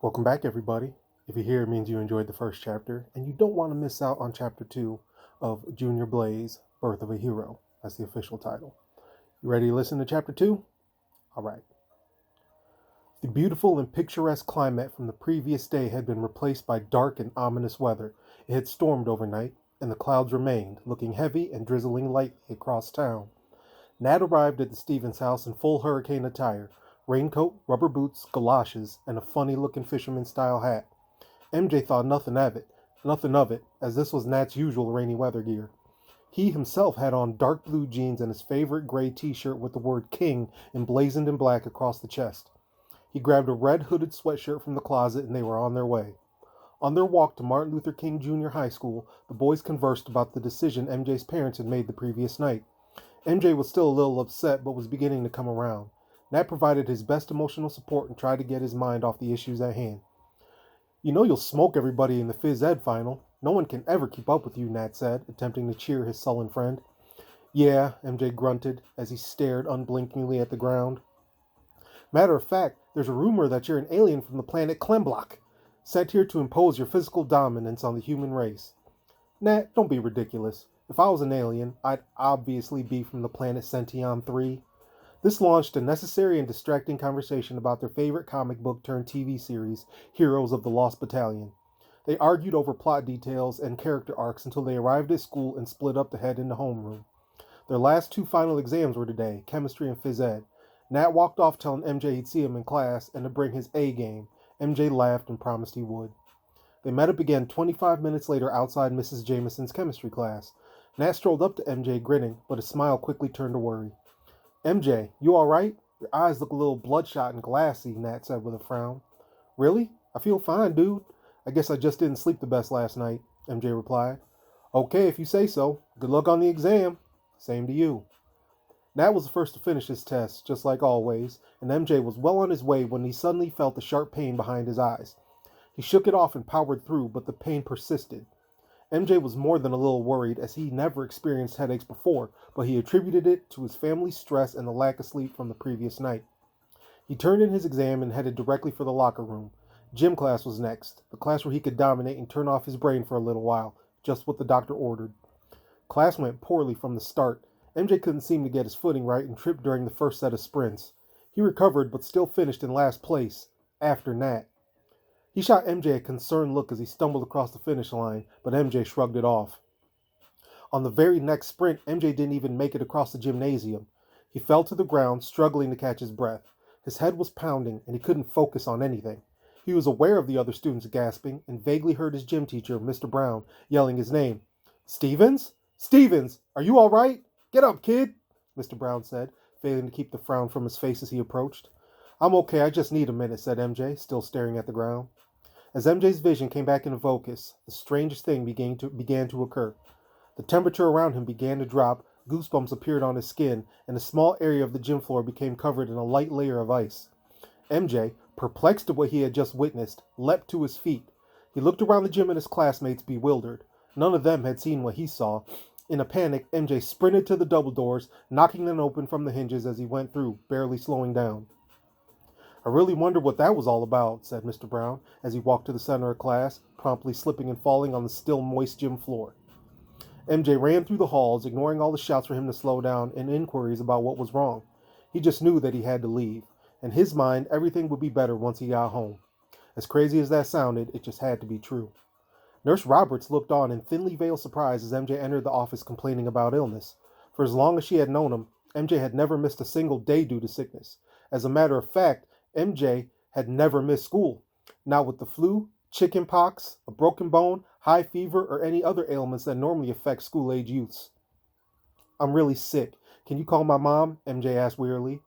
Welcome back, everybody. If you're here, it means you enjoyed the first chapter, and you don't want to miss out on chapter 2 of Junior Blaze Birth of a Hero. That's the official title. You ready to listen to chapter 2? All right. The beautiful and picturesque climate from the previous day had been replaced by dark and ominous weather. It had stormed overnight, and the clouds remained, looking heavy and drizzling lightly across town. Nat arrived at the Stevens house in full hurricane attire, raincoat, rubber boots, galoshes, and a funny-looking fisherman-style hat. MJ thought nothing of it, as this was Nat's usual rainy weather gear. He himself had on dark blue jeans and his favorite gray t-shirt with the word King emblazoned in black across the chest. He grabbed a red hooded sweatshirt from the closet and they were on their way. On their walk to Martin Luther King Jr. High School, the boys conversed about the decision MJ's parents had made the previous night. MJ was still a little upset, but was beginning to come around. Nat provided his best emotional support and tried to get his mind off the issues at hand. You know you'll smoke everybody in the phys ed final. No one can ever keep up with you, Nat said, attempting to cheer his sullen friend. Yeah, MJ grunted as he stared unblinkingly at the ground. Matter of fact, there's a rumor that you're an alien from the planet Klemblok, sent here to impose your physical dominance on the human race. Nat, don't be ridiculous. If I was an alien, I'd obviously be from the planet Sention 3. This launched a necessary and distracting conversation about their favorite comic book turned TV series, Heroes of the Lost Battalion. They argued over plot details and character arcs until they arrived at school and split up to head into homeroom. Their last two final exams were today, chemistry and phys ed. Nat walked off telling MJ he'd see him in class and to bring his A game. MJ laughed and promised he would. They met up again 25 minutes later outside Mrs. Jameson's chemistry class. Nat strolled up to MJ grinning, but his smile quickly turned to worry. MJ, you alright? Your eyes look a little bloodshot and glassy, Nat said with a frown. Really? I feel fine, dude. I guess I just didn't sleep the best last night, MJ replied. Okay, if you say so. Good luck on the exam. Same to you. Nat was the first to finish his test, just like always, and MJ was well on his way when he suddenly felt a sharp pain behind his eyes. He shook it off and powered through, but the pain persisted. MJ was more than a little worried, as he never experienced headaches before, but he attributed it to his family's stress and the lack of sleep from the previous night. He turned in his exam and headed directly for the locker room. Gym class was next, the class where he could dominate and turn off his brain for a little while, just what the doctor ordered. Class went poorly from the start. MJ couldn't seem to get his footing right and tripped during the first set of sprints. He recovered, but still finished in last place, after Nat. He shot MJ a concerned look as he stumbled across the finish line, but MJ shrugged it off. On the very next sprint, MJ didn't even make it across the gymnasium. He fell to the ground, struggling to catch his breath. His head was pounding, and he couldn't focus on anything. He was aware of the other students gasping, and vaguely heard his gym teacher, Mr. Brown, yelling his name. Stevens? Stevens, are you all right? Get up, kid, Mr. Brown said, failing to keep the frown from his face as he approached. I'm okay, I just need a minute, said MJ, still staring at the ground. As MJ's vision came back into focus, the strangest thing began to occur. The temperature around him began to drop, goosebumps appeared on his skin, and a small area of the gym floor became covered in a light layer of ice. MJ, perplexed at what he had just witnessed, leapt to his feet. He looked around the gym at his classmates, bewildered. None of them had seen what he saw. In a panic, MJ sprinted to the double doors, knocking them open from the hinges as he went through, barely slowing down. I really wonder what that was all about, said Mr. Brown, as he walked to the center of class, promptly slipping and falling on the still moist gym floor. MJ ran through the halls, ignoring all the shouts for him to slow down and inquiries about what was wrong. He just knew that he had to leave. In his mind, everything would be better once he got home. As crazy as that sounded, it just had to be true. Nurse Roberts looked on in thinly veiled surprise as MJ entered the office complaining about illness. For as long as she had known him, MJ had never missed a single day due to sickness. As a matter of fact, MJ had never missed school, not with the flu, chicken pox, a broken bone, high fever, or any other ailments that normally affect school-age youths. I'm really sick. Can you call my mom? MJ asked wearily.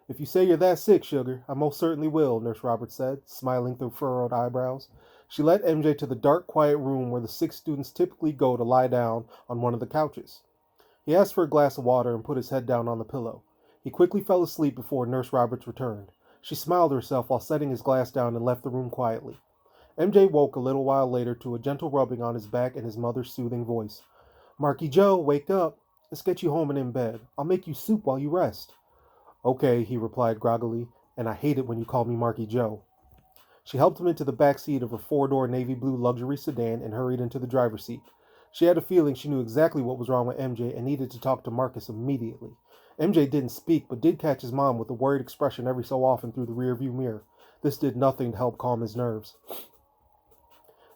If you say you're that sick, sugar, I most certainly will, Nurse Roberts said, smiling through furrowed eyebrows. She led MJ to the dark, quiet room where the sick students typically go to lie down on one of the couches. He asked for a glass of water and put his head down on the pillow. He quickly fell asleep before Nurse Roberts returned. She smiled to herself while setting his glass down and left the room quietly. MJ woke a little while later to a gentle rubbing on his back and his mother's soothing voice. Marky Joe, wake up. Let's get you home and in bed. I'll make you soup while you rest. Okay, he replied groggily, and I hate it when you call me Marky Joe. She helped him into the back seat of her four-door navy blue luxury sedan and hurried into the driver's seat. She had a feeling she knew exactly what was wrong with MJ and needed to talk to Marcus immediately. MJ didn't speak, but did catch his mom with a worried expression every so often through the rearview mirror. This did nothing to help calm his nerves.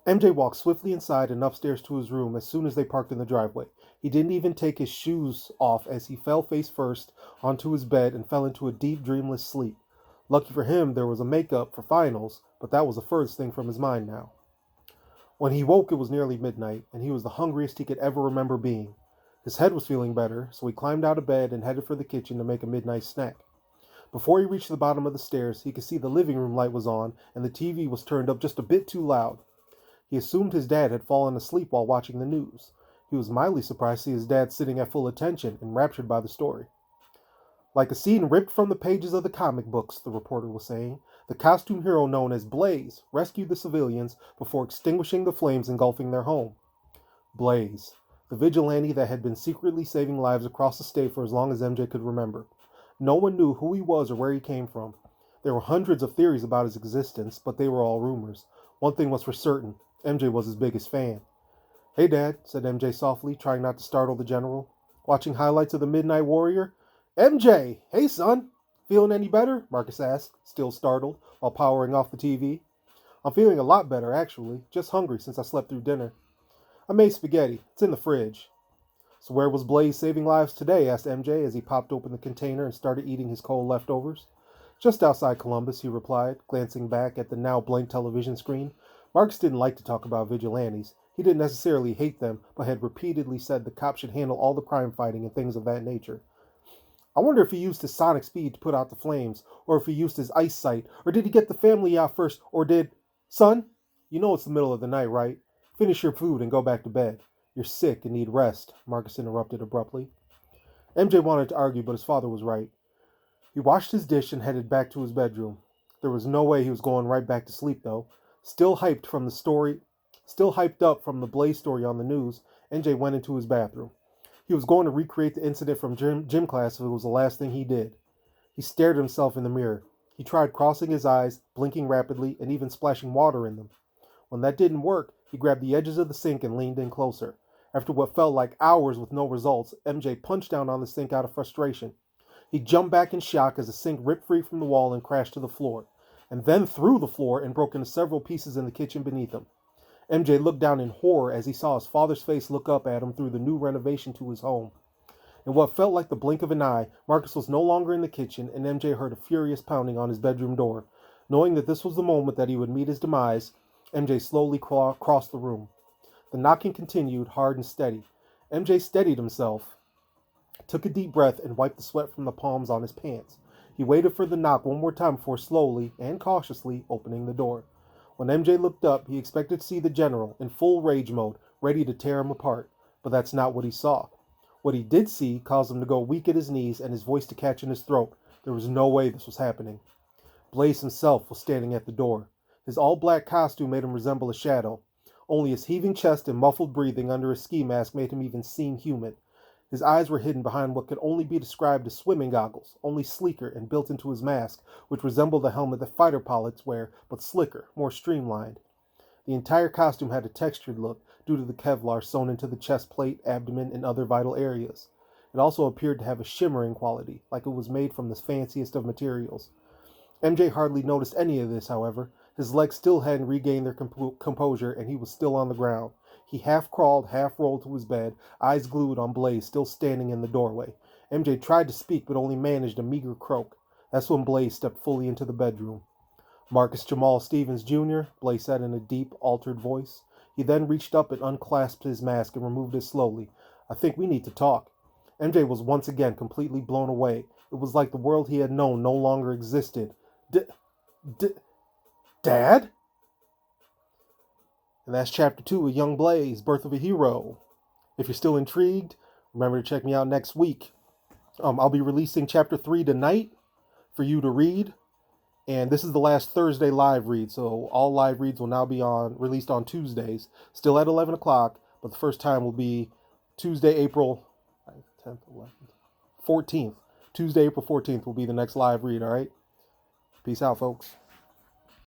MJ walked swiftly inside and upstairs to his room as soon as they parked in the driveway. He didn't even take his shoes off as he fell face first onto his bed and fell into a deep, dreamless sleep. Lucky for him, there was a makeup for finals, but that was the furthest thing from his mind now. When he woke, it was nearly midnight, and he was the hungriest he could ever remember being. His head was feeling better, so he climbed out of bed and headed for the kitchen to make a midnight snack. Before he reached the bottom of the stairs, he could see the living room light was on, and the TV was turned up just a bit too loud. He assumed his dad had fallen asleep while watching the news. He was mildly surprised to see his dad sitting at full attention, enraptured by the story. Like a scene ripped from the pages of the comic books, the reporter was saying, the costume hero known as Blaze rescued the civilians before extinguishing the flames engulfing their home. Blaze, the vigilante that had been secretly saving lives across the state for as long as MJ could remember. No one knew who he was or where he came from. There were hundreds of theories about his existence, but they were all rumors. One thing was for certain, MJ was his biggest fan. "Hey, Dad," said MJ softly, trying not to startle the general. "Watching highlights of the Midnight Warrior?" "MJ! Hey, son! Feeling any better?" Marcus asked, still startled, while powering off the TV. "I'm feeling a lot better, actually. Just hungry since I slept through dinner." "I made spaghetti. It's in the fridge." "So where was Blaze saving lives today?" asked MJ as he popped open the container and started eating his cold leftovers. "Just outside Columbus," he replied, glancing back at the now blank television screen. Marcus didn't like to talk about vigilantes. He didn't necessarily hate them, but had repeatedly said the cops should handle all the crime fighting and things of that nature. "I wonder if he used his sonic speed to put out the flames, or if he used his eyesight, or did he get the family out first, or did... Son, you know it's the middle of the night, right? Finish your food and go back to bed. You're sick and need rest," Marcus interrupted abruptly. MJ wanted to argue, but his father was right. He washed his dish and headed back to his bedroom. There was no way he was going right back to sleep, though. Still hyped up from the Blaze story on the news, MJ went into his bathroom. He was going to recreate the incident from gym class if it was the last thing he did. He stared at himself in the mirror. He tried crossing his eyes, blinking rapidly, and even splashing water in them. When that didn't work, he grabbed the edges of the sink and leaned in closer. After what felt like hours with no results, MJ punched down on the sink out of frustration. He jumped back in shock as the sink ripped free from the wall and crashed to the floor, and then through the floor and broke into several pieces in the kitchen beneath him. MJ looked down in horror as he saw his father's face look up at him through the new renovation to his home. In what felt like the blink of an eye, Marcus was no longer in the kitchen, and MJ heard a furious pounding on his bedroom door. Knowing that this was the moment that he would meet his demise, MJ slowly crossed the room. The knocking continued, hard and steady. MJ steadied himself, took a deep breath, and wiped the sweat from the palms on his pants. He waited for the knock one more time before slowly and cautiously opening the door. When MJ looked up, he expected to see the general, in full rage mode, ready to tear him apart. But that's not what he saw. What he did see caused him to go weak at his knees and his voice to catch in his throat. There was no way this was happening. Blaze himself was standing at the door. His all-black costume made him resemble a shadow. Only his heaving chest and muffled breathing under his ski mask made him even seem human. His eyes were hidden behind what could only be described as swimming goggles, only sleeker and built into his mask, which resembled the helmet that fighter pilots wear, but slicker, more streamlined. The entire costume had a textured look due to the Kevlar sewn into the chest plate, abdomen, and other vital areas. It also appeared to have a shimmering quality, like it was made from the fanciest of materials. MJ hardly noticed any of this, however. His legs still hadn't regained their composure, and he was still on the ground. He half crawled, half rolled to his bed, eyes glued on Blaze still standing in the doorway. MJ tried to speak, but only managed a meager croak. That's when Blaze stepped fully into the bedroom. "Marcus Jamal Stevens, Jr.," Blaze said in a deep, altered voice. He then reached up and unclasped his mask and removed it slowly. "I think we need to talk." MJ was once again completely blown away. It was like the world he had known no longer existed. Dad? And that's Chapter 2 of Young Blaze, Birth of a Hero. If you're still intrigued, remember to check me out next week. I'll be releasing Chapter 3 tonight for you to read. And this is the last Thursday live read, so all live reads will now be released on Tuesdays, still at 11 o'clock, but the first time will be Tuesday, April 10th, 11th, 14th. Tuesday, April 14th will be the next live read, all right? Peace out, folks.